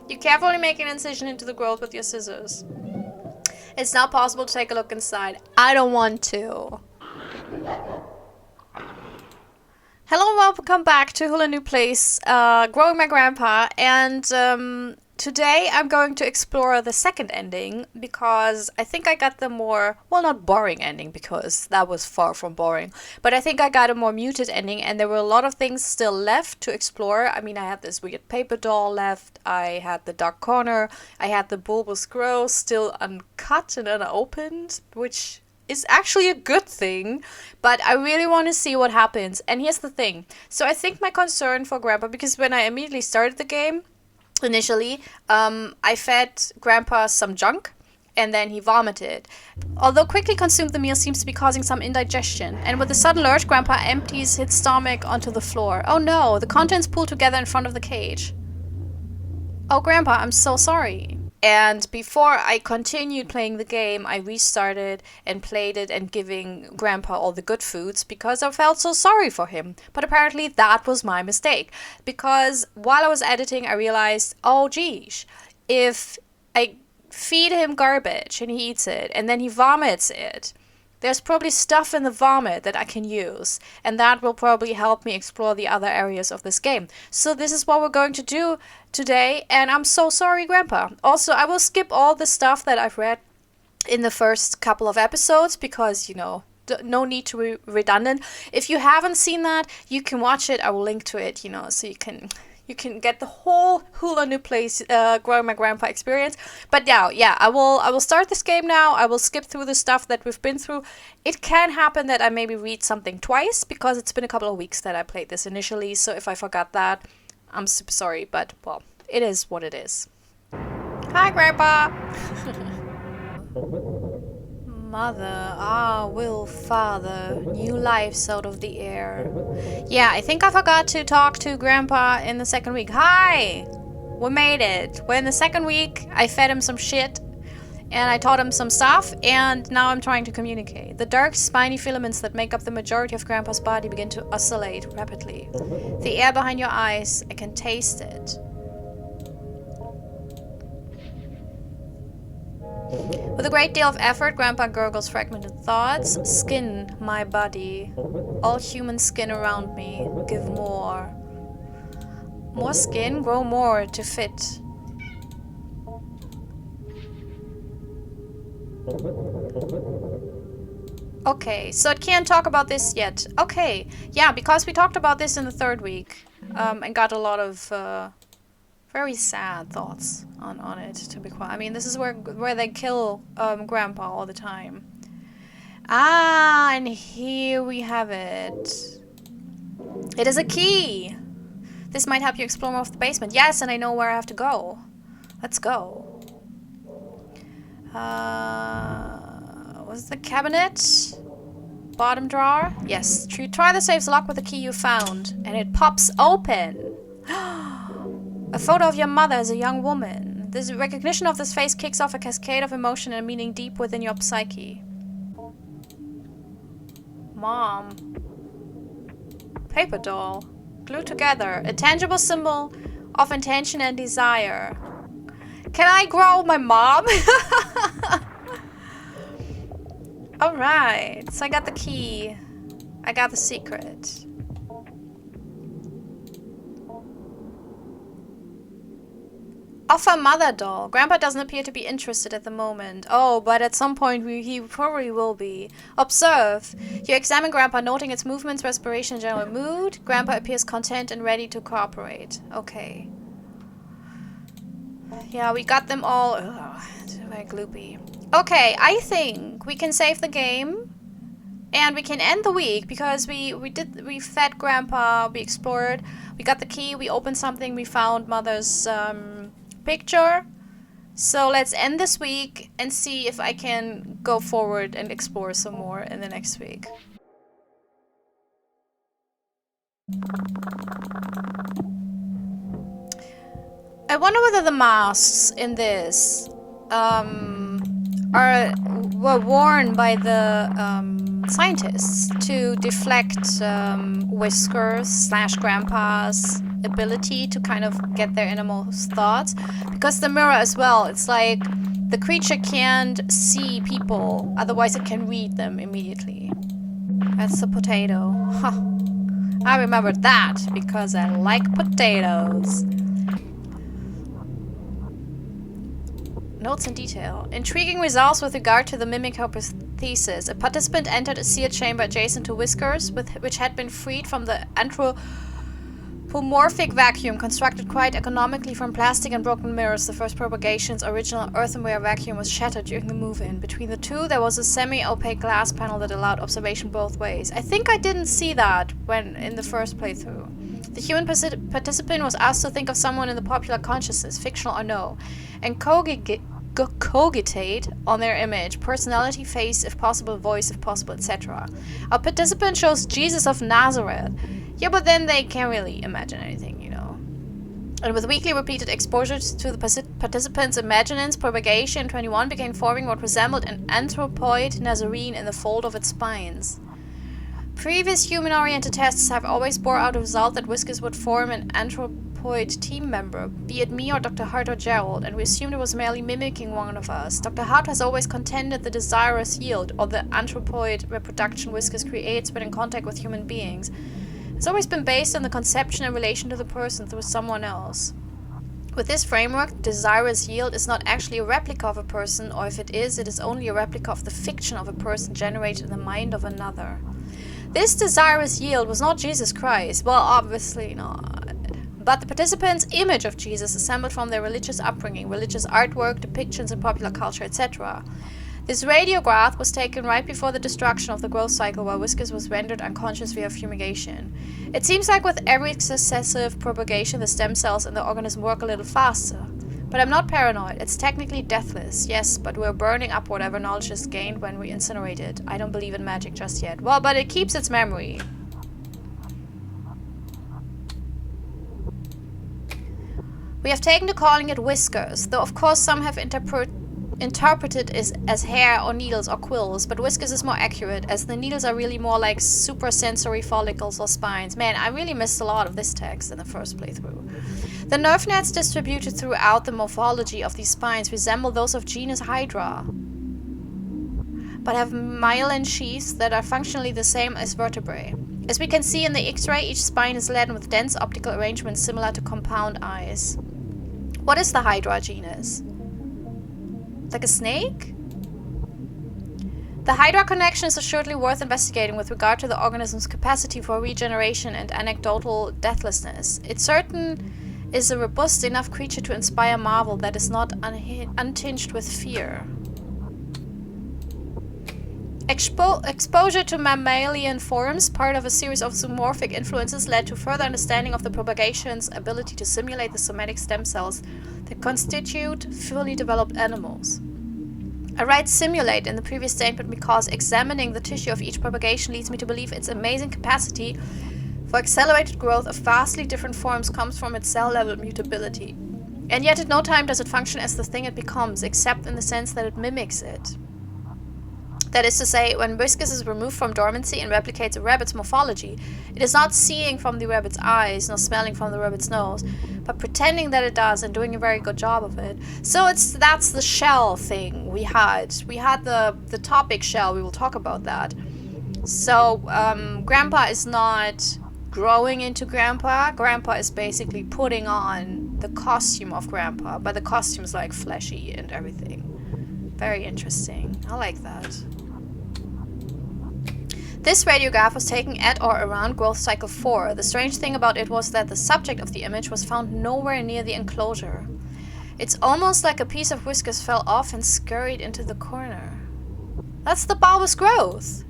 You carefully make an incision into the growth with your scissors. It's now possible to take a look inside. I don't want to. Hello and welcome back to Hula New Place, Growing My Grandpa, and today I'm going to explore the second ending because I think I got the more, well, not boring ending because that was far from boring, but I think I got a more muted ending and there were a lot of things still left to explore. I mean, I had this weird paper doll left, I had the dark corner, I had the bulbous growth still uncut and unopened, which is actually a good thing, but I really want to see what happens. And here's the thing. So I think my concern for Grandpa, because when I immediately started the game, initially, I fed Grandpa some junk, and then he vomited. Although quickly consumed the meal seems to be causing some indigestion, and with a sudden lurch, Grandpa empties his stomach onto the floor. Oh no, the contents pool together in front of the cage. Oh Grandpa, I'm so sorry. And before I continued playing the game, I restarted and played it and giving Grandpa all the good foods because I felt so sorry for him. But apparently that was my mistake. Because while I was editing, I realized, oh geez, if I feed him garbage and he eats it and then he vomits it, there's probably stuff in the vomit that I can use, and that will probably help me explore the other areas of this game. So this is what we're going to do today, and I'm so sorry, Grandpa. Also, I will skip all the stuff that I've read in the first couple of episodes because, you know, no need to be redundant. If you haven't seen that, you can watch it. I will link to it, you know, so you can get the whole Hula New Place Growing My Grandpa experience. But yeah, I will start this game now. I will skip through the stuff that we've been through. It can happen that I maybe read something twice because it's been a couple of weeks that I played this initially. So if I forgot that, I'm super sorry. But, well, it is what it is. Hi, Grandpa! Mother, will father, new lives out of the air. Yeah, I think I forgot to talk to Grandpa in the second week. Hi! We made it. We're in the second week. I fed him some shit and I taught him some stuff, and now I'm trying to communicate. The dark, spiny filaments that make up the majority of Grandpa's body begin to oscillate rapidly. The air behind your eyes, I can taste it. With a great deal of effort, Grandpa gurgles fragmented thoughts. Skin my body. All human skin around me. Give more. More skin, grow more to fit. Okay, so it can't talk about this yet. Okay, yeah, because we talked about this in the third week. And got a lot of very sad thoughts on it, to be quite. I mean, this is where they kill Grandpa all the time. Ah, and here we have it. It is a key. This might help you explore more of the basement. Yes, and I know where I have to go. Let's go. Was the cabinet? Bottom drawer? Yes. Try the safe's lock with the key you found, and it pops open. A photo of your mother as a young woman. This recognition of this face kicks off a cascade of emotion and meaning deep within your psyche. Mom. Paper doll. Glued together. A tangible symbol of intention and desire. Can I grow my mom? Alright. So I got the key. I got the secret. Offer mother doll. Grandpa doesn't appear to be interested at the moment. Oh, but at some point he probably will be. Observe. You examine Grandpa, noting its movements, respiration, and general mood. Grandpa appears content and ready to cooperate. Okay. Yeah, we got them all. Ugh, it's very gloopy. Okay, I think we can save the game. And we can end the week because we fed Grandpa, we explored, we got the key, we opened something, we found Mother's picture. So let's end this week and see if I can go forward and explore some more in the next week. I wonder whether the masks in this were worn by the scientists to deflect Whiskers / Grandpa's ability to kind of get their innermost thoughts. Because the mirror as well, it's like the creature can't see people, otherwise it can read them immediately. That's the potato. Huh. I remember that because I like potatoes. Notes in detail. Intriguing results with regard to the mimic hypothesis. A participant entered a sealed chamber adjacent to Whiskers, which had been freed from the anthropomorphic vacuum constructed quite economically from plastic and broken mirrors. The first propagation's original earthenware vacuum was shattered during the move-in. Between the two, there was a semi-opaque glass panel that allowed observation both ways. I think I didn't see that when in the first playthrough. The human participant was asked to think of someone in the popular consciousness, fictional or no, and cogitate on their image, personality, face, if possible, voice, if possible, etc. Our participant chose Jesus of Nazareth. Yeah, but then they can't really imagine anything, you know. And with weekly repeated exposure to the participants' imaginings, propagation 21 began forming what resembled an anthropoid Nazarene in the fold of its spines. Previous human-oriented tests have always bore out a result that Whiskers would form an anthropoid team member, be it me or Dr. Hart or Gerald, and we assumed it was merely mimicking one of us. Dr. Hart has always contended the desirous yield, or the anthropoid reproduction Whiskers creates when in contact with human beings, has always been based on the conception and relation to the person through someone else. With this framework, desirous yield is not actually a replica of a person, or if it is only a replica of the fiction of a person generated in the mind of another. This desirous yield was not Jesus Christ, well, obviously not, but the participants' image of Jesus assembled from their religious upbringing, religious artwork, depictions in popular culture, etc. This radiograph was taken right before the destruction of the growth cycle, while Whiskers was rendered unconscious via fumigation. It seems like with every successive propagation, the stem cells in the organism work a little faster. But I'm not paranoid. It's technically deathless, yes, but we're burning up whatever knowledge is gained when we incinerate it. I don't believe in magic just yet. Well, but it keeps its memory. We have taken to calling it Whiskers, though of course some have interpreted it as hair or needles or quills, but Whiskers is more accurate, as the needles are really more like suprasensory follicles or spines. Man, I really missed a lot of this text in the first playthrough. The nerve nets distributed throughout the morphology of these spines resemble those of genus Hydra, but have myelin sheaths that are functionally the same as vertebrae. As we can see in the X-ray, each spine is laden with dense optical arrangements similar to compound eyes. What is the Hydra genus? Like a snake? The Hydra connection is assuredly worth investigating with regard to the organism's capacity for regeneration and anecdotal deathlessness. It certain is a robust enough creature to inspire marvel that is not untinged with fear. Exposure to mammalian forms, part of a series of zoomorphic influences, led to further understanding of the propagation's ability to simulate the somatic stem cells that constitute fully developed animals. I write simulate in the previous statement because examining the tissue of each propagation leads me to believe its amazing capacity for accelerated growth of vastly different forms comes from its cell-level mutability. And yet at no time does it function as the thing it becomes, except in the sense that it mimics it. That is to say, when Whiskers is removed from dormancy and replicates a rabbit's morphology, it is not seeing from the rabbit's eyes, nor smelling from the rabbit's nose, but pretending that it does and doing a very good job of it. So that's the shell thing we had. We had the topic shell, we will talk about that. So Grandpa is not growing into Grandpa. Grandpa is basically putting on the costume of Grandpa, but the costume is like fleshy and everything. Very interesting. I like that. This radiograph was taken at or around growth cycle 4. The strange thing about it was that the subject of the image was found nowhere near the enclosure. It's almost like a piece of Whiskers fell off and scurried into the corner. That's the bulbous growth!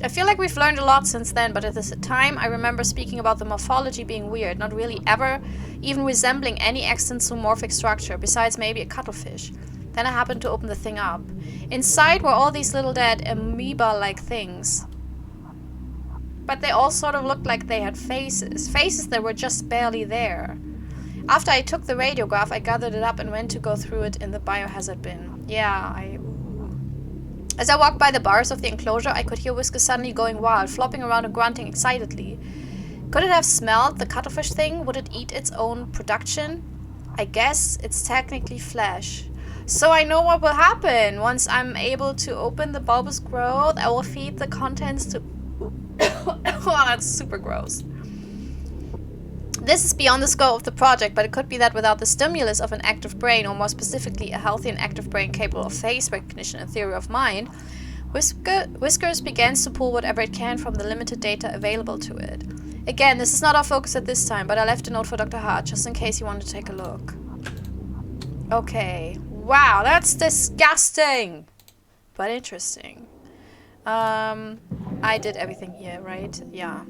I feel like we've learned a lot since then, but at this time I remember speaking about the morphology being weird, not really ever even resembling any extant zoomorphic structure, besides maybe a cuttlefish. Then I happened to open the thing up. Inside were all these little dead amoeba-like things. But they all sort of looked like they had faces. Faces that were just barely there. After I took the radiograph, I gathered it up and went to go through it in the biohazard bin. As I walked by the bars of the enclosure, I could hear Whiskers suddenly going wild, flopping around and grunting excitedly. Could it have smelled the cuttlefish thing? Would it eat its own production? I guess it's technically flesh. So I know what will happen. Once I'm able to open the bulbous growth, I will feed the contents to... Oh, that's super gross. This is beyond the scope of the project, but it could be that without the stimulus of an active brain, or more specifically a healthy and active brain capable of face recognition and theory of mind, Whiskers begins to pull whatever it can from the limited data available to it. Again, this is not our focus at this time, but I left a note for Dr. Hart just in case you want to take a look. Okay. Wow, that's disgusting! But interesting. I did everything here, right? Yeah.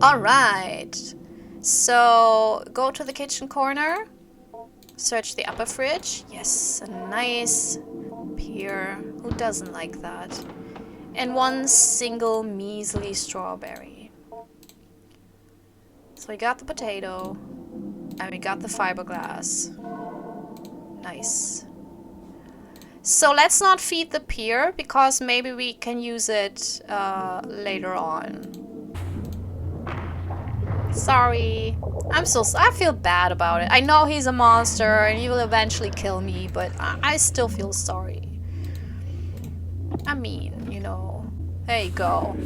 Alright. So, go to the kitchen corner. Search the upper fridge. Yes, a nice pear. Who doesn't like that? And one single measly strawberry. So we got the potato. And we got the fiberglass. Nice. So let's not feed the pear, because maybe we can use it later on. Sorry. I feel bad about it. I know he's a monster and he will eventually kill me, but I still feel sorry. I mean, you know. There you go.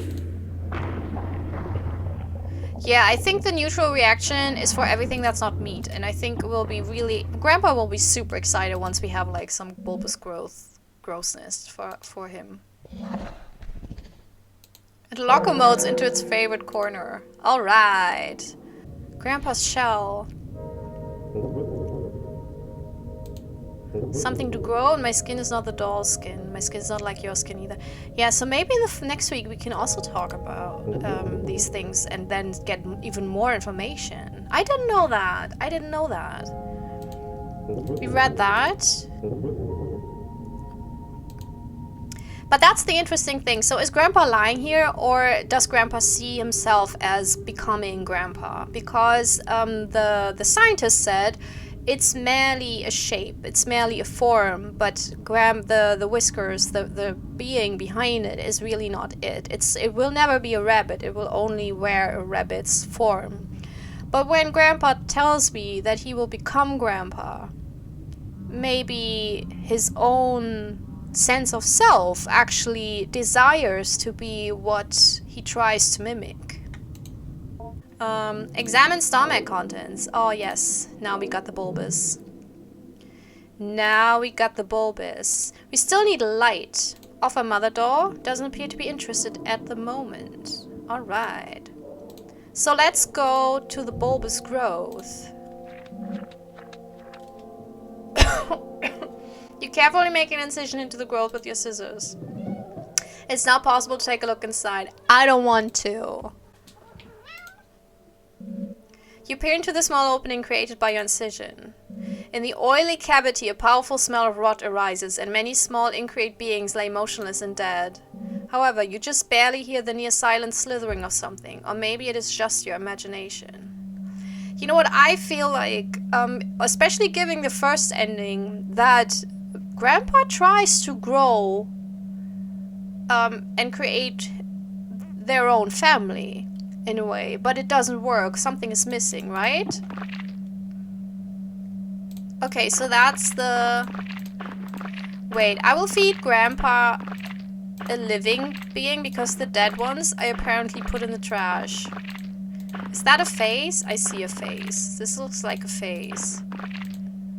Yeah, I think the neutral reaction is for everything that's not meat, and I think we'll be really... Grandpa will be super excited once we have like some bulbous grossness for him. It locomotes into its favorite corner. Alright. Grandpa's shell. Something to grow, and my skin is not the doll's skin. My skin is not like your skin either. Yeah, so maybe next week we can also talk about these things and then get even more information. I didn't know that. I didn't know that. We read that. But that's the interesting thing. So is Grandpa lying here, or does Grandpa see himself as becoming Grandpa? Because the scientist said it's merely a shape, it's merely a form, but the whiskers, the being behind it is really not it. It will never be a rabbit, it will only wear a rabbit's form. But when Grandpa tells me that he will become Grandpa, maybe his own sense of self actually desires to be what he tries to mimic. Examine stomach contents. Oh yes, now we got the bulbous. Now we got the bulbous. We still need light. Offer mother door. Doesn't appear to be interested at the moment. Alright. So let's go to the bulbous growth. You carefully make an incision into the growth with your scissors. It's now possible to take a look inside. I don't want to. You peer into the small opening created by your incision. In the oily cavity, a powerful smell of rot arises, and many small inchoate beings lay motionless and dead. However, you just barely hear the near silent slithering of something, or maybe it is just your imagination. You know what, I feel like, especially given the first ending, that Grandpa tries to grow and create their own family, in a way, but it doesn't work. Something is missing, right? Okay, so that's the... Wait, I will feed Grandpa a living being, because the dead ones I apparently put in the trash. Is that a face? I see a face. This looks like a face.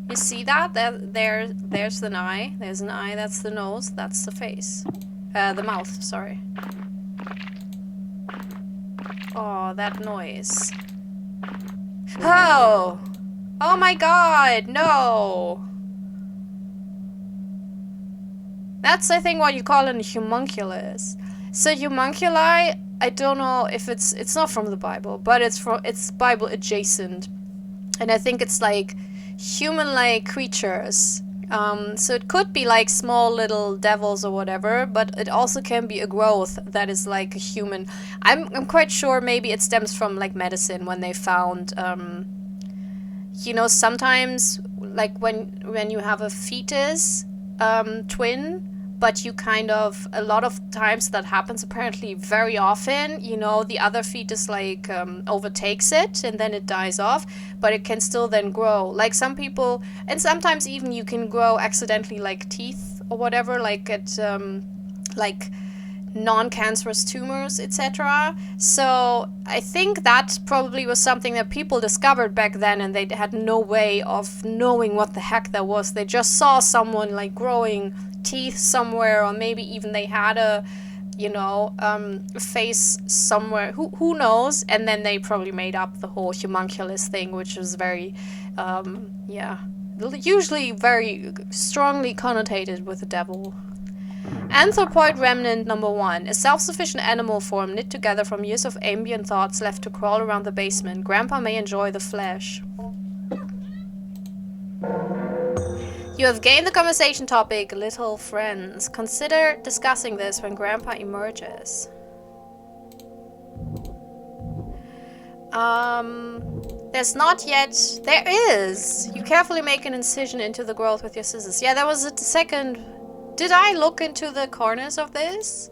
You see that? There's an eye. There's an eye. That's the nose. That's the face. The mouth, sorry. Oh, that noise. Oh! Oh my god, no! That's, I think, what you call an homunculus. So homunculi, I don't know if it's not from the Bible, but it's Bible adjacent. And I think it's like human-like creatures. So it could be like small little devils or whatever, but it also can be a growth that is like a human. I'm quite sure maybe it stems from like medicine, when they found, you know, sometimes like when you have a fetus twin, but you kind of, a lot of times that happens apparently very often, you know, the other fetus like overtakes it and then it dies off, but it can still then grow. Like some people, and sometimes even you can grow accidentally like teeth or whatever, like at like non-cancerous tumors, etc. So I think that probably was something that people discovered back then, and they had no way of knowing what the heck that was. They just saw someone like growing teeth somewhere, or maybe even they had a, you know, face somewhere, who knows, and then they probably made up the whole homunculus thing, which was very usually very strongly connotated with the devil. Anthropoid remnant number 1. A self-sufficient animal form knit together from years of ambient thoughts left to crawl around the basement. Grandpa may enjoy the flesh. You have gained the conversation topic, little friends. Consider discussing this when Grandpa emerges. There's not yet. There is. You carefully make an incision into the growth with your scissors. Yeah, there was a second. Did I look into the corners of this?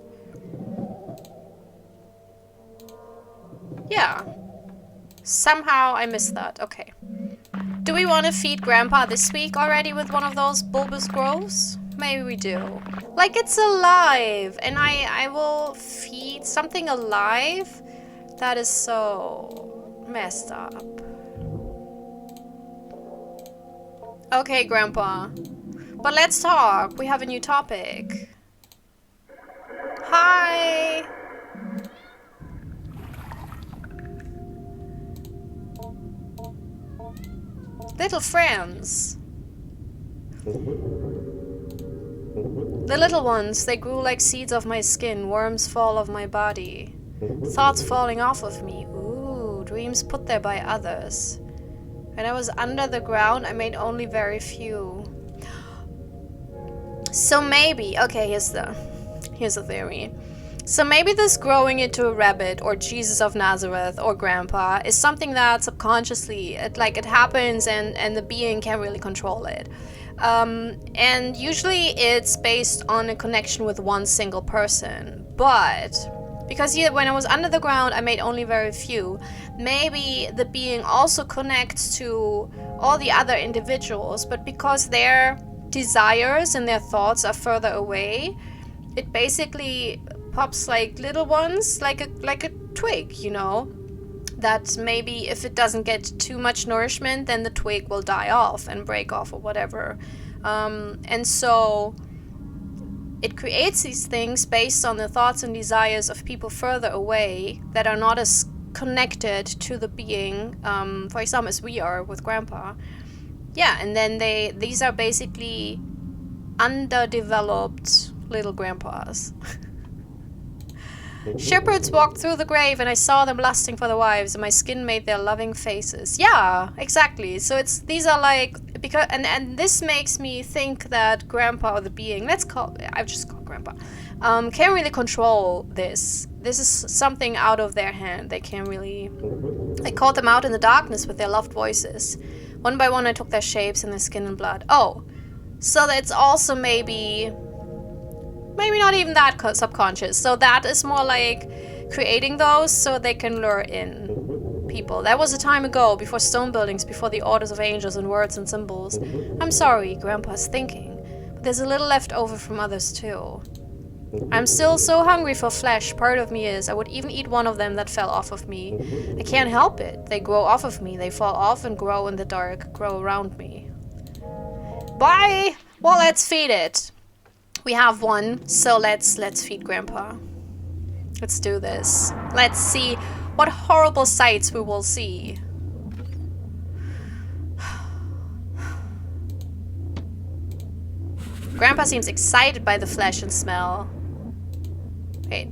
Yeah. Somehow I missed that. Okay. Do we want to feed Grandpa this week already with one of those bulbous growths? Maybe we do. Like, it's alive! And I will feed something alive? That is so messed up. Okay, Grandpa. But let's talk. We have a new topic. Hi! Little friends. The little ones, they grew like seeds of my skin, worms fall of my body. Thoughts falling off of me. Ooh, dreams put there by others. When I was under the ground, I made only very few. So maybe, okay, here's the theory. So maybe this growing into a rabbit or Jesus of Nazareth or Grandpa is something that subconsciously, it happens and the being can't really control it. And usually it's based on a connection with one single person. But because when I was under the ground, I made only very few. Maybe the being also connects to all the other individuals, but because their desires and their thoughts are further away, it basically pops like little ones, like a twig, you know, that maybe if it doesn't get too much nourishment, then the twig will die off and break off or whatever. And so it creates these things based on the thoughts and desires of people further away that are not as connected to the being, for example, as we are with Grandpa. Yeah, and then these are basically underdeveloped little grandpas. Shepherds walked through the grave and I saw them lusting for their wives and my skin made their loving faces. Yeah, exactly. So these are like, because, and this makes me think that Grandpa, or the being, I've just called Grandpa, can't really control this. This is something out of their hand. They can't really, I called them out in the darkness with their loved voices. One by one I took their shapes and their skin and blood. Oh, so that's also maybe not even that subconscious. So that is more like creating those so they can lure in people. That was a time ago, before stone buildings, before the orders of angels and words and symbols. I'm sorry, Grandpa's thinking, but there's a little left over from others too. I'm still so hungry for flesh. Part of me is. I would even eat one of them that fell off of me. I can't help it. They grow off of me. They fall off and grow in the dark, grow around me. Bye! Well, let's feed it. We have one, so let's feed Grandpa. Let's do this. Let's see what horrible sights we will see. Grandpa seems excited by the flesh and smell. Wait.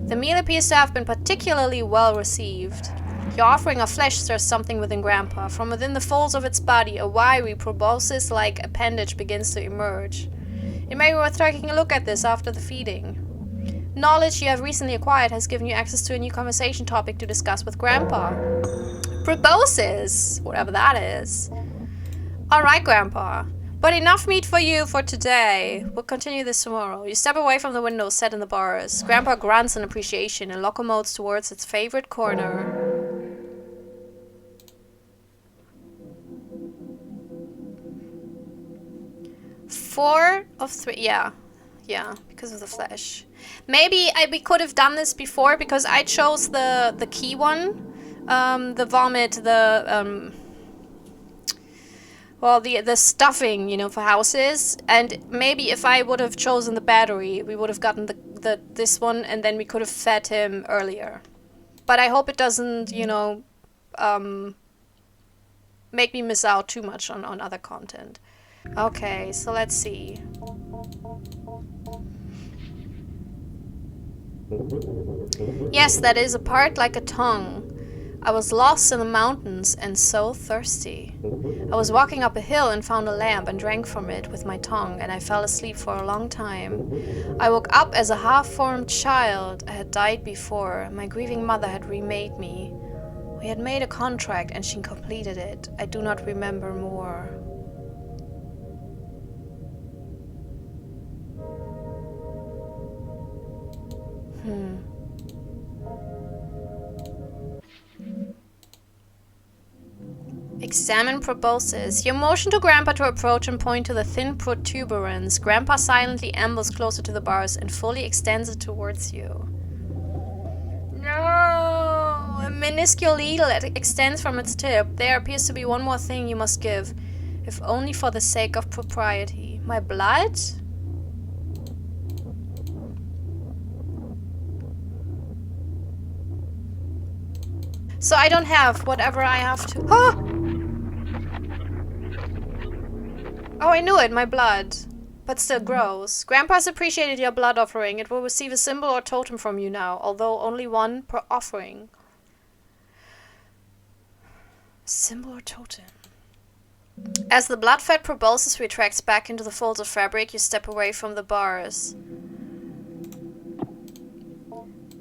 The meal appears to have been particularly well received. Your offering of flesh stirs something within Grandpa. From within the folds of its body, a wiry, proboscis-like appendage begins to emerge. It may be worth taking a look at this after the feeding. Knowledge you have recently acquired has given you access to a new conversation topic to discuss with Grandpa. Proboscis, whatever that is. Alright, Grandpa. But enough meat for you for today. We'll continue this tomorrow. You step away from the window set in the bars. Grandpa grunts in appreciation and locomotes towards its favorite corner. Four of three. Yeah. Yeah, because of the flesh. Maybe we could have done this before because I chose the key one. The vomit, well, the stuffing, you know, for houses. And maybe if I would have chosen the battery, we would have gotten this one, and then we could have fed him earlier. But I hope it doesn't, you know, make me miss out too much on other content. Okay, so let's see. Yes, that is a part like a tongue. I was lost in the mountains and so thirsty. I was walking up a hill and found a lamp and drank from it with my tongue, and I fell asleep for a long time. I woke up as a half-formed child. I had died before. My grieving mother had remade me. We had made a contract and she completed it. I do not remember more. Examine proboscis. You motion to Grandpa to approach and point to the thin protuberance. Grandpa silently ambles closer to the bars and fully extends it towards you. No! A minuscule needle extends from its tip. There appears to be one more thing you must give, if only for the sake of propriety. My blood? So I don't have whatever I have to... Oh! Oh, I knew it, my blood. But still gross. Grandpa's appreciated your blood offering. It will receive a symbol or totem from you now, although only one per offering. Symbol or totem? As the blood-fed proboscis retracts back into the folds of fabric, you step away from the bars.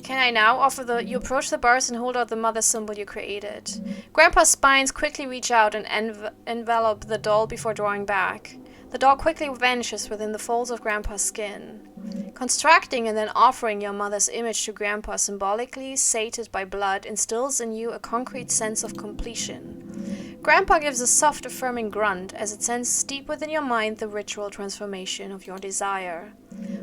Can I now offer you approach the bars and hold out the mother symbol you created. Grandpa's spines quickly reach out and envelop the doll before drawing back. The doll quickly vanishes within the folds of Grandpa's skin. Constructing and then offering your mother's image to Grandpa, symbolically sated by blood, instills in you a concrete sense of completion. Grandpa gives a soft, affirming grunt as it sends deep within your mind the ritual transformation of your desire.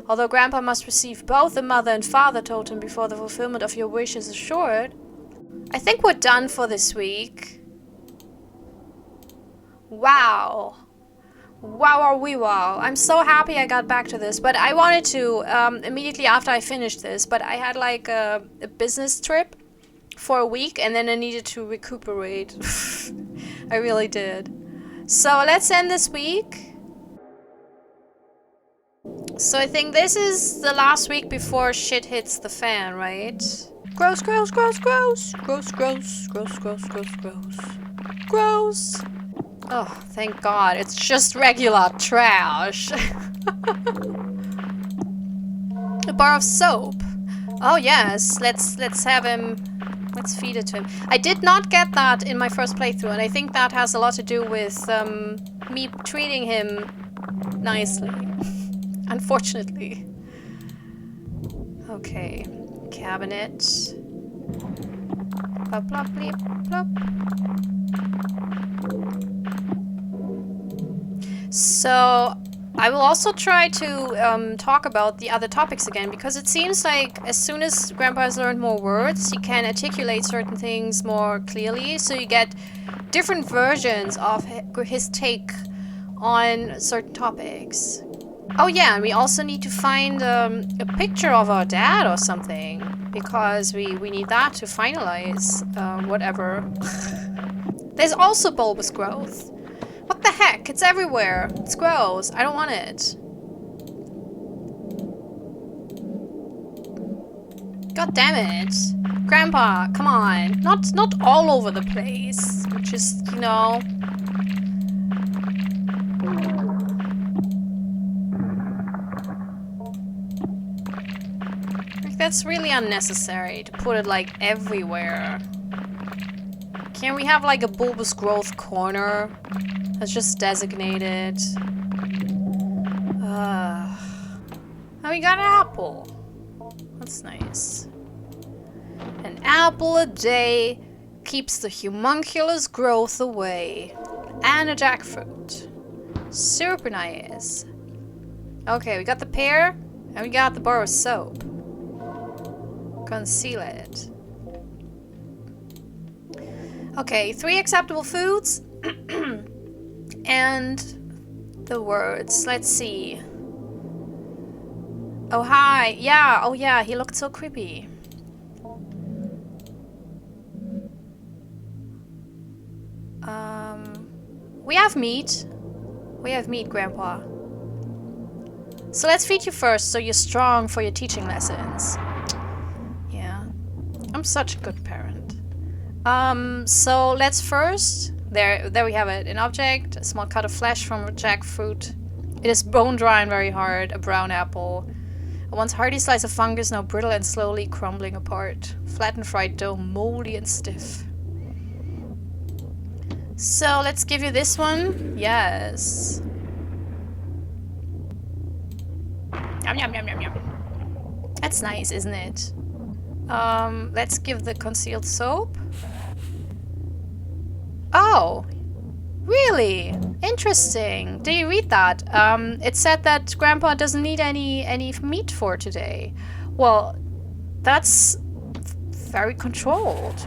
Although Grandpa must receive both the mother and father totem before the fulfillment of your wish is assured, I think we're done for this week. Wow. Wow, wow. I'm so happy I got back to this, but I wanted to immediately after I finished this, but I had like a business trip for a week and then I needed to recuperate. I really did. So let's end this week. So I think this is the last week before shit hits the fan, right? Gross, gross, gross, gross. Gross, gross, gross, gross, gross, gross. Gross. Oh, thank God. It's just regular trash. A bar of soap. Oh yes, let's have him. Let's feed it to him. I did not get that in my first playthrough, and I think that has a lot to do with me treating him nicely. Unfortunately. Okay. Cabinet. Plop, plop, bleep, plop. So, I will also try to talk about the other topics again, because it seems like as soon as Grandpa has learned more words, he can articulate certain things more clearly, so you get different versions of his take on certain topics. Oh yeah, and we also need to find a picture of our dad or something, because we need that to finalize whatever. There's also bulbous growth. What the heck? It's everywhere. It's gross. I don't want it. God damn it. Grandpa, come on. Not all over the place. Just, you know. Like, that's really unnecessary to put it like everywhere. Can we have like a bulbous growth corner that's just designated? Oh, we got an apple. That's nice. An apple a day keeps the homunculus growth away. And a jackfruit. Super nice. Okay, we got the pear and we got the bar of soap. Conceal it. Okay, 3 acceptable foods. And the words. Let's see. Oh, hi. Yeah, oh yeah, he looked so creepy. We have meat. We have meat, Grandpa. So let's feed you first so you're strong for your teaching lessons. Yeah. I'm such a good parent. So let's first... There we have it. An object, a small cut of flesh from a jackfruit. It is bone dry and very hard. A brown apple. A once hardy slice of fungus, now brittle and slowly crumbling apart. Flattened fried dough, moldy and stiff. So let's give you this one. Yes. Yum yum yum yum yum. That's nice, isn't it? Let's give the concealed soap. Oh, really? Interesting. Did you read that? It said that Grandpa doesn't need any meat for today. Well, that's very controlled.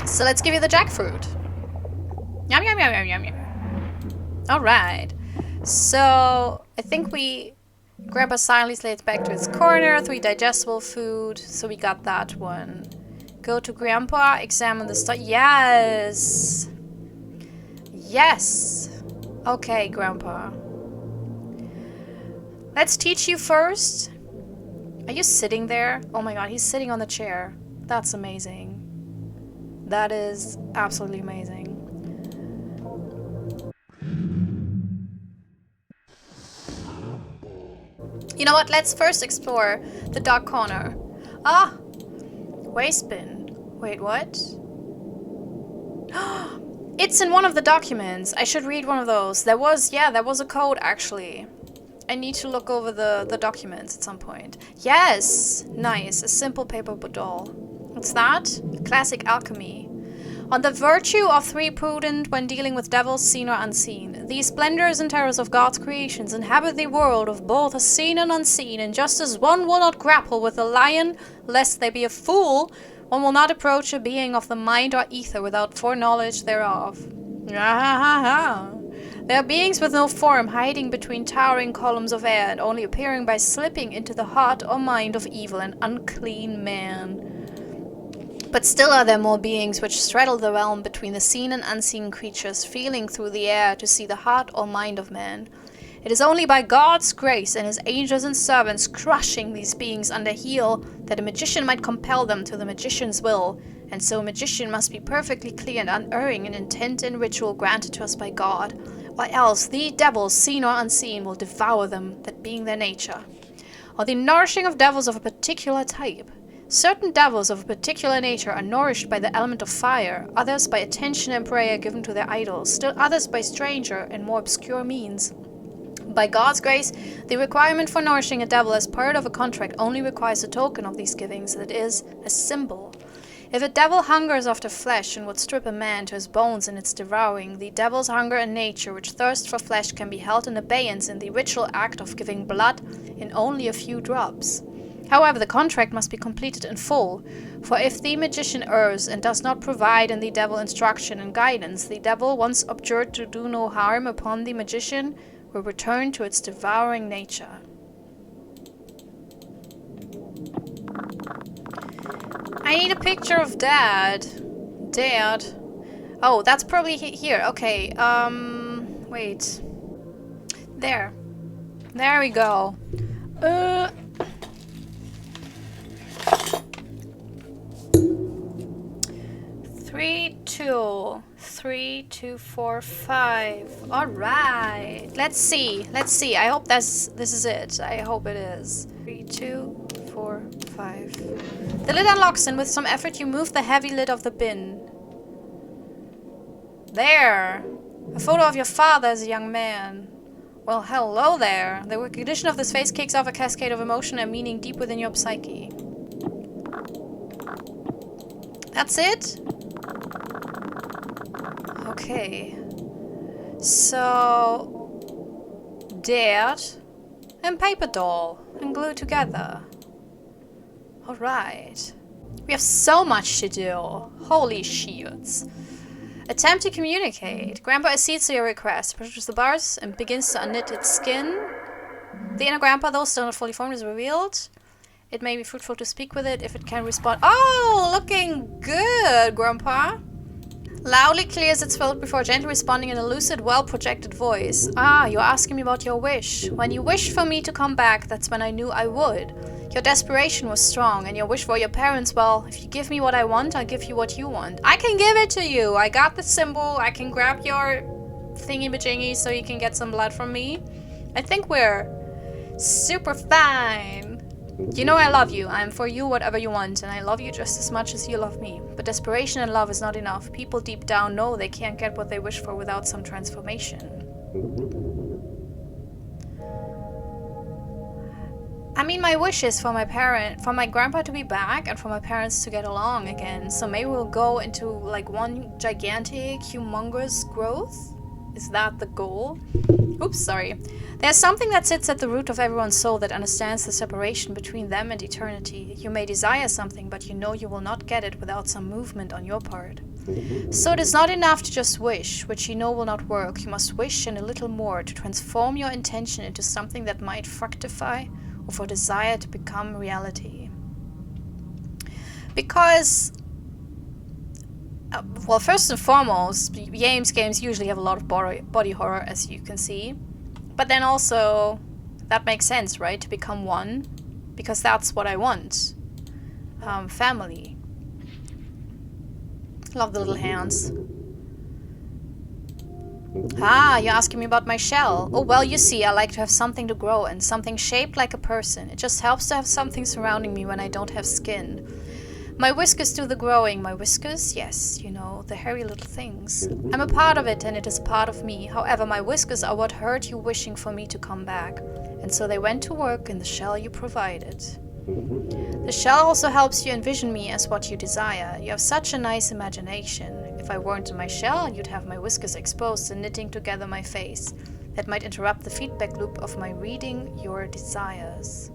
So let's give you the jackfruit. Yum yum yum yum yum yum. All right. So I think Grandpa silently slides back to his corner. 3 digestible food. So we got that one. Go to Grandpa. Examine the stuff. Yes. Yes. Okay, Grandpa. Let's teach you first. Are you sitting there? Oh my god, he's sitting on the chair. That's amazing. That is absolutely amazing. You know what? Let's first explore the dog corner. Ah! Waste bin. Wait, what? It's in one of the documents. I should read one of those. There was a code actually. I need to look over the documents at some point. Yes! Nice. A simple paper doll. What's that? Classic alchemy. On the virtue of 3 prudent when dealing with devils seen or unseen. These splendors and terrors of God's creations inhabit the world of both the seen and unseen, and just as one will not grapple with a lion lest they be a fool, one will not approach a being of the mind or ether without foreknowledge thereof. They are beings with no form, hiding between towering columns of air, and only appearing by slipping into the heart or mind of evil and unclean man. But still are there more beings which straddle the realm between the seen and unseen creatures, feeling through the air to see the heart or mind of man. It is only by God's grace and his angels and servants crushing these beings under heel that a magician might compel them to the magician's will, and so a magician must be perfectly clear and unerring in intent and ritual granted to us by God, or else the devils, seen or unseen, will devour them, that being their nature. Or the nourishing of devils of a particular type. Certain devils of a particular nature are nourished by the element of fire, others by attention and prayer given to their idols, still others by stranger and more obscure means. By God's grace, the requirement for nourishing a devil as part of a contract only requires a token of these givings, that is, a symbol. If a devil hungers after flesh and would strip a man to his bones in its devouring, the devil's hunger and nature, which thirst for flesh, can be held in abeyance in the ritual act of giving blood in only a few drops. However, the contract must be completed in full, for if the magician errs and does not provide in the devil instruction and guidance, the devil, once abjured to do no harm upon the magician, will return to its devouring nature. I need a picture of Dad. Dad. Oh, that's probably here. Okay, wait. There. There we go. 3, 2, 3, 2, 4, 5. All right. Let's see. I hope this is it. I hope it is. 3, 2, 4, 5. The lid unlocks, and with some effort you move the heavy lid of the bin. There! A photo of your father as a young man. Well, hello there. The recognition of this face kicks off a cascade of emotion and meaning deep within your psyche. That's it? Okay. So... Dad and paper doll and glued together. Alright. We have so much to do. Holy shields. Attempt to communicate. Grandpa accedes to your request, pushes the bars, and begins to unknit its skin. The inner grandpa, though still not fully formed, is revealed. It may be fruitful to speak with it if it can respond. Oh, looking good, Grandpa. Loudly clears its throat before gently responding in a lucid, well-projected voice. Ah, you're asking me about your wish. When you wished for me to come back, that's when I knew I would. Your desperation was strong, and your wish for your parents, well, if you give me what I want, I'll give you what you want. I can give it to you! I got the symbol, I can grab your thingy-majingy so you can get some blood from me. I think we're super fine. You know I love you. I am for you whatever you want, and I love you just as much as you love me. But desperation and love is not enough. People deep down know they can't get what they wish for without some transformation. I mean, my wish is for my grandpa to be back and for my parents to get along again. So maybe we'll go into like one gigantic, humongous growth? Is that the goal? Oops, sorry. There's something that sits at the root of everyone's soul that understands the separation between them and eternity. You may desire something, but you know you will not get it without some movement on your part. So it is not enough to just wish, which you know will not work. You must wish and a little more to transform your intention into something that might fructify or for desire to become reality. Because... well, first and foremost, games usually have a lot of body horror, as you can see. But then also, that makes sense, right? To become one. Because that's what I want. Family. Love the little hands. Ah, you're asking me about my shell. Oh, well, you see, I like to have something to grow in. Something shaped like a person. It just helps to have something surrounding me when I don't have skin. My whiskers do the growing. My whiskers? Yes, you know, the hairy little things. I'm a part of it and it is a part of me. However, my whiskers are what heard you wishing for me to come back. And so they went to work in the shell you provided. The shell also helps you envision me as what you desire. You have such a nice imagination. If I weren't in my shell, you'd have my whiskers exposed and knitting together my face. That might interrupt the feedback loop of my reading your desires.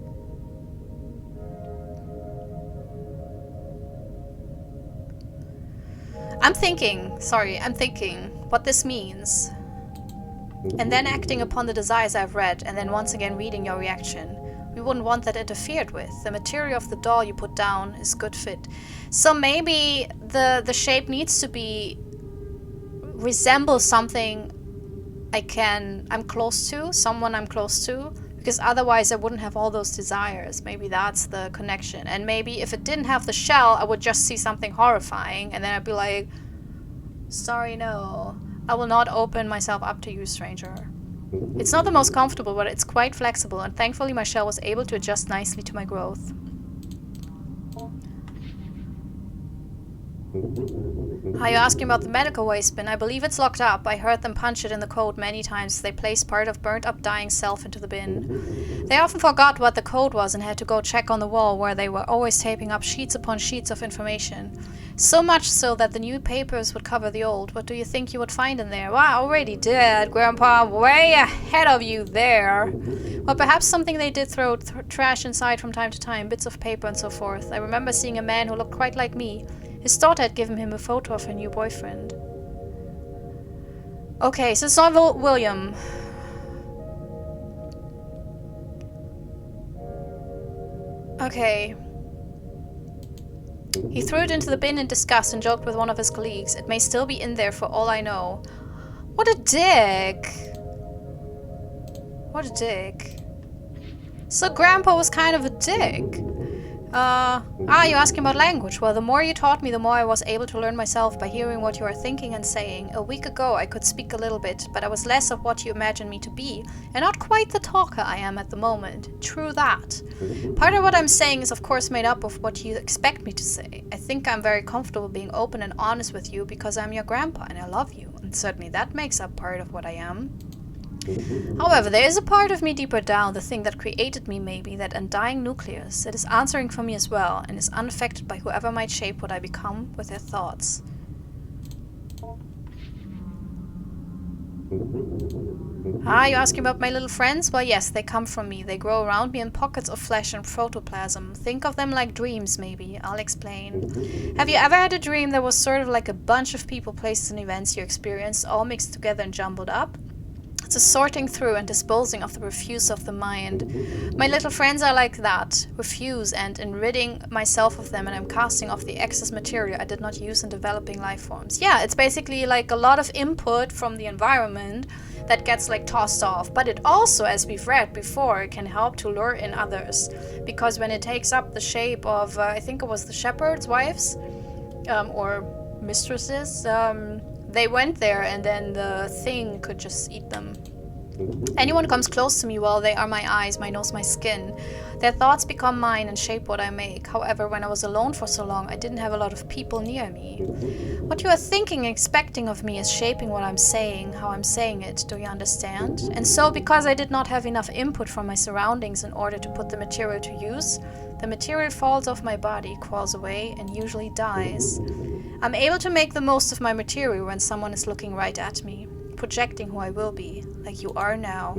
I'm thinking what this means. And then acting upon the desires I've read, and then once again reading your reaction. We wouldn't want that interfered with. The material of the doll you put down is good fit. So maybe the shape needs to resemble something I'm close to, someone I'm close to. Because otherwise I wouldn't have all those desires. Maybe that's the connection. And maybe if it didn't have the shell, I would just see something horrifying. And then I'd be like, sorry, no. I will not open myself up to you, stranger. It's not the most comfortable, but it's quite flexible. And thankfully my shell was able to adjust nicely to my growth. Are you asking about the medical waste bin? I believe it's locked up. I heard them punch it in the code many times. They placed part of burnt up dying self into the bin. They often forgot what the code was and had to go check on the wall where they were always taping up sheets upon sheets of information. So much so that the new papers would cover the old. What do you think you would find in there? Well, I already did, Grandpa. Way ahead of you there. Well, perhaps something they did throw trash inside from time to time, bits of paper and so forth. I remember seeing a man who looked quite like me. His daughter had given him a photo of her new boyfriend. Okay, so it's not William. Okay. He threw it into the bin in disgust and joked with one of his colleagues. It may still be in there for all I know. What a dick. What a dick. So Grandpa was kind of a dick. You're asking about language. Well, the more you taught me, the more I was able to learn myself by hearing what you are thinking and saying. A week ago, I could speak a little bit, but I was less of what you imagine me to be, and not quite the talker I am at the moment. True that. Part of what I'm saying is, of course, made up of what you expect me to say. I think I'm very comfortable being open and honest with you because I'm your grandpa and I love you, and certainly that makes up part of what I am. However, there is a part of me deeper down, the thing that created me maybe, that undying nucleus, that is answering for me as well, and is unaffected by whoever might shape what I become with their thoughts. You're asking about my little friends? Well, yes, they come from me. They grow around me in pockets of flesh and protoplasm. Think of them like dreams, maybe. I'll explain. Have you ever had a dream that was sort of like a bunch of people, places, and events you experienced, all mixed together and jumbled up? It's a sorting through and disposing of the refuse of the mind. My little friends are like that, refuse, and in ridding myself of them, and I'm casting off the excess material I did not use in developing life forms. Yeah, it's basically like a lot of input from the environment that gets like tossed off, but it also, as we've read before, can help to lure in others, because when it takes up the shape of, I think it was the shepherd's wives, or mistresses, they went there and then the thing could just eat them. Anyone who comes close to me, well, they are my eyes, my nose, my skin. Their thoughts become mine and shape what I make. However, when I was alone for so long, I didn't have a lot of people near me. What you are thinking and expecting of me is shaping what I'm saying, how I'm saying it, do you understand? And so, because I did not have enough input from my surroundings in order to put the material to use, the material falls off my body, crawls away, and usually dies. I'm able to make the most of my material when someone is looking right at me, projecting who I will be, like you are now.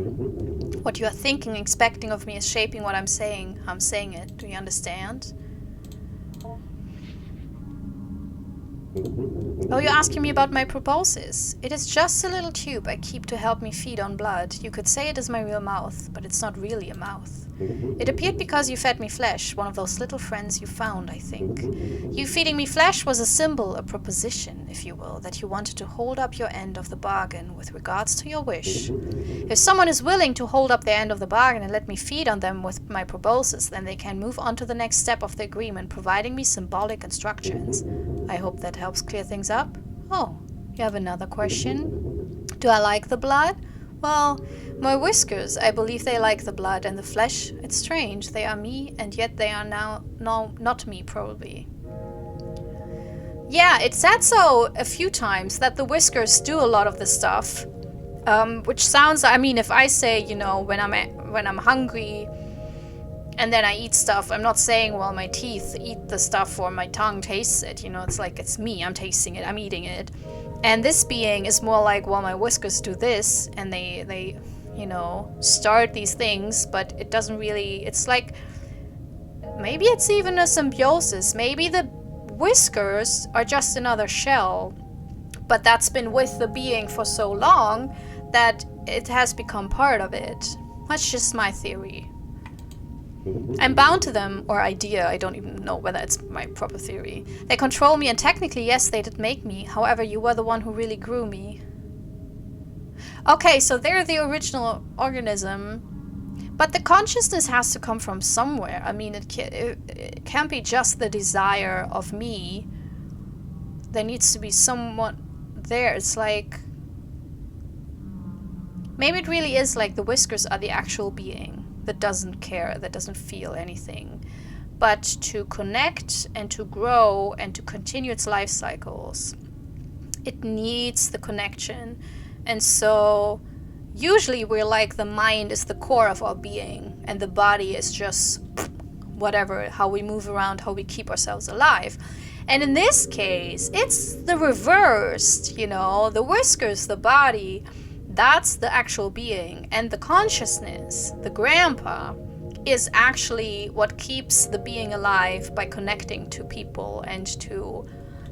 What you are thinking and expecting of me is shaping what I'm saying, how I'm saying it. Do you understand? Oh, you're asking me about my proboscis. It is just a little tube I keep to help me feed on blood. You could say it is my real mouth, but it's not really a mouth. It appeared because you fed me flesh, one of those little friends you found, I think. You feeding me flesh was a symbol, a proposition, if you will, that you wanted to hold up your end of the bargain with regards to your wish. If someone is willing to hold up their end of the bargain and let me feed on them with my proboscis, then they can move on to the next step of the agreement, providing me symbolic instructions. I hope that helps clear things up. Oh, you have another question? Do I like the blood? Well, my whiskers, I believe they like the blood, and the flesh, it's strange. They are me, and yet they are now not me, probably. Yeah, it said so a few times, that the whiskers do a lot of the stuff. Which sounds, I mean, if I say, you know, when I'm hungry and then I eat stuff, I'm not saying, well, my teeth eat the stuff or my tongue tastes it. You know, it's like it's me, I'm tasting it, I'm eating it. And this being is more like, well, my whiskers do this, and they you know, start these things, but it doesn't really, it's like, maybe it's even a symbiosis. Maybe the whiskers are just another shell, but that's been with the being for so long that it has become part of it. That's just my theory. I'm bound to them, or idea, I don't even know whether it's my proper theory. They control me, and technically, yes, they did make me. However, you were the one who really grew me. Okay, so they're the original organism, but the consciousness has to come from somewhere. I mean, it can't be just the desire of me. There needs to be someone there. It's like, maybe it really is like the whiskers are the actual being that doesn't care, that doesn't feel anything. But to connect and to grow and to continue its life cycles, it needs the connection. And so usually we're like, the mind is the core of our being and the body is just whatever, how we move around, how we keep ourselves alive. And in this case, it's the reversed, you know, the whiskers, the body, that's the actual being. And the consciousness, the grandpa, is actually what keeps the being alive by connecting to people and to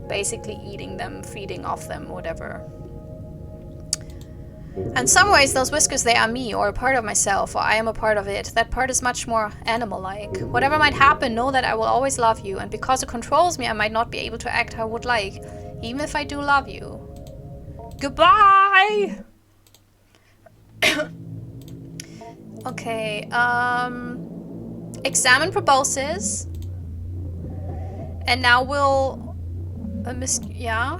basically eating them, feeding off them, whatever. In some ways, those whiskers, they are me, or a part of myself, or I am a part of it. That part is much more animal-like. Whatever might happen, know that I will always love you, and because it controls me, I might not be able to act how I would like, even if I do love you. Goodbye! Okay, examine proboscis. And now we'll... yeah?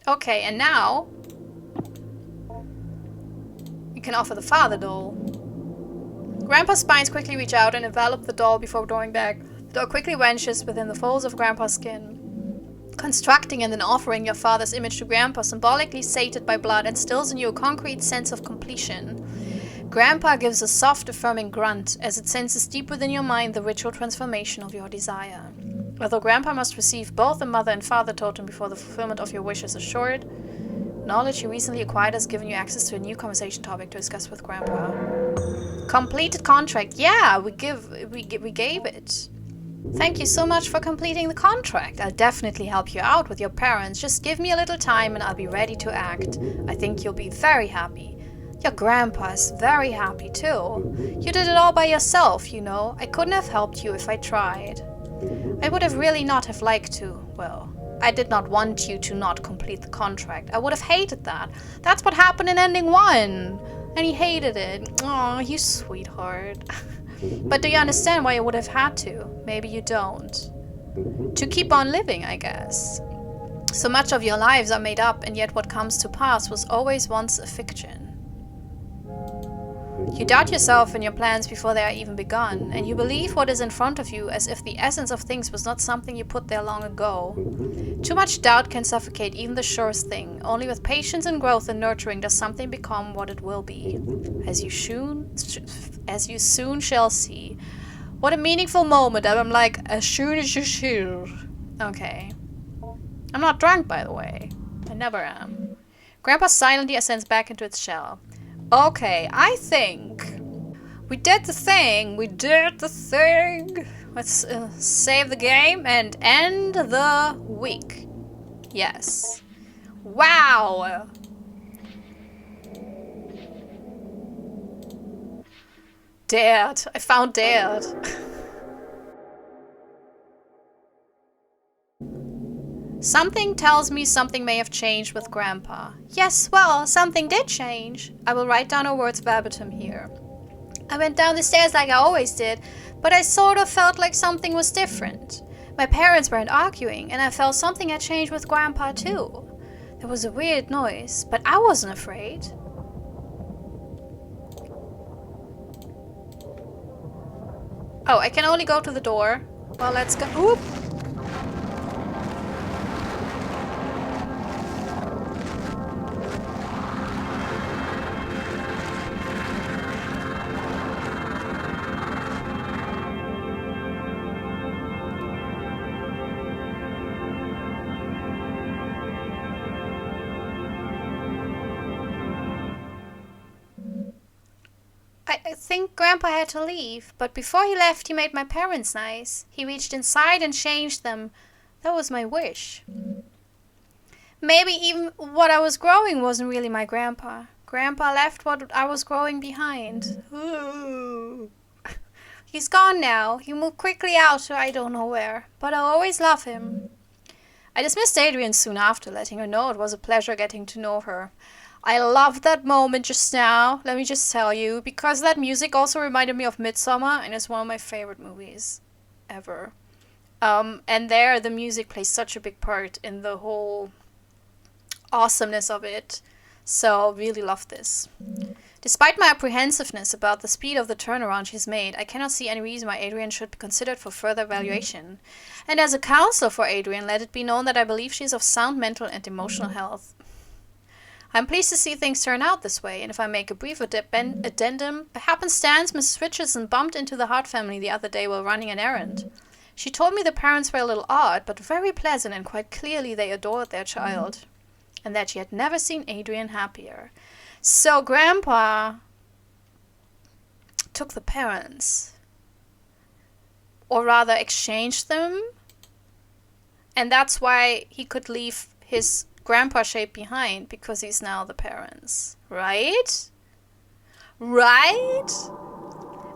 Okay, and now... you can offer the father doll. Grandpa's spines quickly reach out and envelop the doll before drawing back. The doll quickly vanishes within the folds of Grandpa's skin. Constructing and then offering your father's image to Grandpa, symbolically sated by blood, instills in you a concrete sense of completion. Grandpa gives a soft, affirming grunt as it senses deep within your mind the ritual transformation of your desire. Although Grandpa must receive both the mother and father totem before the fulfillment of your wish is assured, knowledge you recently acquired has given you access to a new conversation topic to discuss with Grandpa. Completed contract. Yeah, we gave it. Thank you so much for completing the contract. I'll definitely help you out with your parents. Just give me a little time and I'll be ready to act. I think you'll be very happy. Your grandpa is very happy too. You did it all by yourself, you know. I couldn't have helped you if I tried. I would have really not have liked to. Well, I did not want you to not complete the contract. I would have hated that. That's what happened in ending 1. And he hated it. Aw, you sweetheart. But do you understand why you would have had to? Maybe you don't. To keep on living, I guess. So much of your lives are made up, and yet what comes to pass was always once a fiction. You doubt yourself and your plans before they are even begun, and you believe what is in front of you as if the essence of things was not something you put there long ago. Too much doubt can suffocate even the surest thing. Only with patience and growth and nurturing does something become what it will be, as you soon shall see. What a meaningful moment. I'm like, as soon as you see. Okay. I'm not drunk, by the way. I never am. Grandpa silently ascends back into its shell. Okay, I think we did the thing. Let's save the game and end the week. Yes. Wow. Dad. I found Dad. Something tells me something may have changed with Grandpa. Yes, well, something did change. I will write down her words verbatim here. I went down the stairs like I always did, but I sort of felt like something was different. My parents weren't arguing, and I felt something had changed with Grandpa too. There was a weird noise, but I wasn't afraid. Oh, I can only go to the door. Well, let's go. Oop! I think Grandpa had to leave, but before he left he made my parents nice. He reached inside and changed them. That was my wish. Maybe even what I was growing wasn't really my grandpa. Grandpa left what I was growing behind. Ooh. He's gone now. He moved quickly out to I don't know where, but I'll always love him. I dismissed Adrian soon after, letting her know it was a pleasure getting to know her. I loved that moment just now, let me just tell you, because that music also reminded me of Midsommar, and it's one of my favorite movies ever. And there, the music plays such a big part in the whole awesomeness of it. So, really love this. Despite my apprehensiveness about the speed of the turnaround she's made, I cannot see any reason why Adrian should be considered for further evaluation. And as a counselor for Adrian, let it be known that I believe she is of sound mental and emotional health. I'm pleased to see things turn out this way, and if I make a brief addendum, by happenstance, Mrs. Richardson bumped into the Hart family the other day while running an errand. She told me the parents were a little odd, but very pleasant, and quite clearly they adored their child, and that she had never seen Adrian happier. So Grandpa took the parents, or rather exchanged them, and that's why he could leave his grandpa shape behind, because he's now the parents. Right? Right?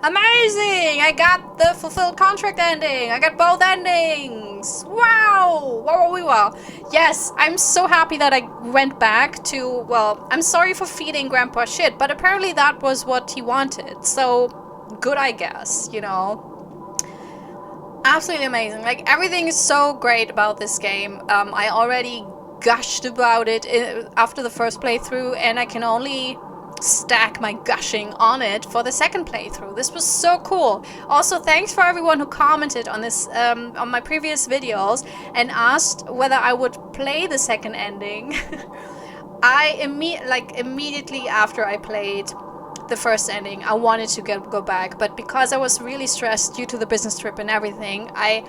Amazing! I got the fulfilled contract ending! I got both endings! Wow! Wow! Wow. Yes, I'm so happy that I went back to, well, I'm sorry for feeding Grandpa shit, but apparently that was what he wanted. So, good, I guess, you know. Absolutely amazing. Like, everything is so great about this game. I already gushed about it after the first playthrough, and I can only stack my gushing on it for the second playthrough. This was so cool. Also, thanks for everyone who commented on this on my previous videos and asked whether I would play the second ending. I immediately after I played the first ending, I wanted to go back, but because I was really stressed due to the business trip and everything, I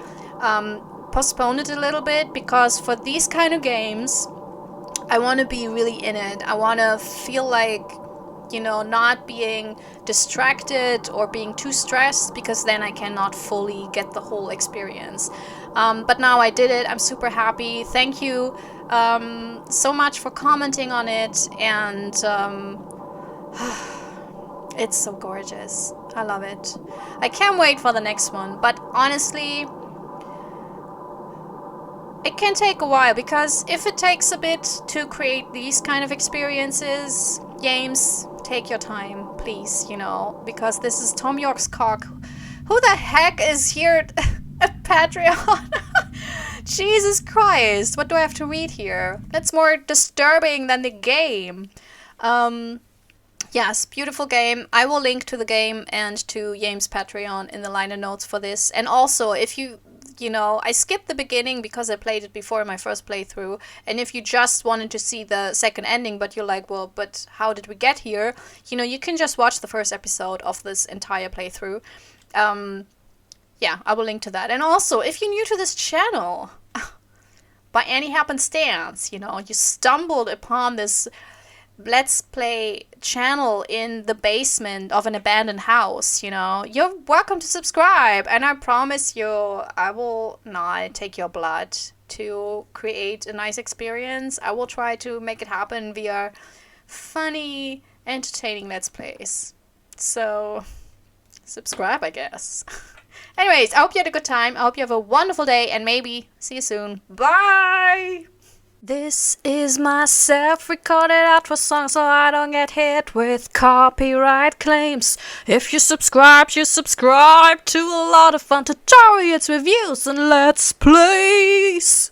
postponed it a little bit, because for these kind of games, I want to be really in it. I want to feel like, you know, not being distracted or being too stressed, because then I cannot fully get the whole experience. But now I did it. I'm super happy. Thank you so much for commenting on it, and it's so gorgeous. I love it. I can't wait for the next one, but honestly, it can take a while, because if it takes a bit to create these kind of experiences, games, take your time, please, you know, because this is Thom Yorke's cock. Who the heck is here at Patreon? Jesus Christ, what do I have to read here? That's more disturbing than the game. Yes, beautiful game. I will link to the game and to James' Patreon in the liner notes for this. And also, if you know, I skipped the beginning because I played it before in my first playthrough. And if you just wanted to see the second ending, but you're like, well, but how did we get here? You know, you can just watch the first episode of this entire playthrough. Yeah, I will link to that. And also, if you're new to this channel, by any happenstance, you know, you stumbled upon this Let's Play channel in the basement of an abandoned house, you know, you're welcome to subscribe, and I promise you I will not take your blood to create a nice experience. I will try to make it happen via funny, entertaining Let's Plays. So subscribe, I guess. Anyways, I hope you had a good time. I hope you have a wonderful day, and maybe see you soon. Bye! This is my self-recorded outro song, so I don't get hit with copyright claims. If you subscribe to a lot of fun tutorials, reviews, and Let's Plays.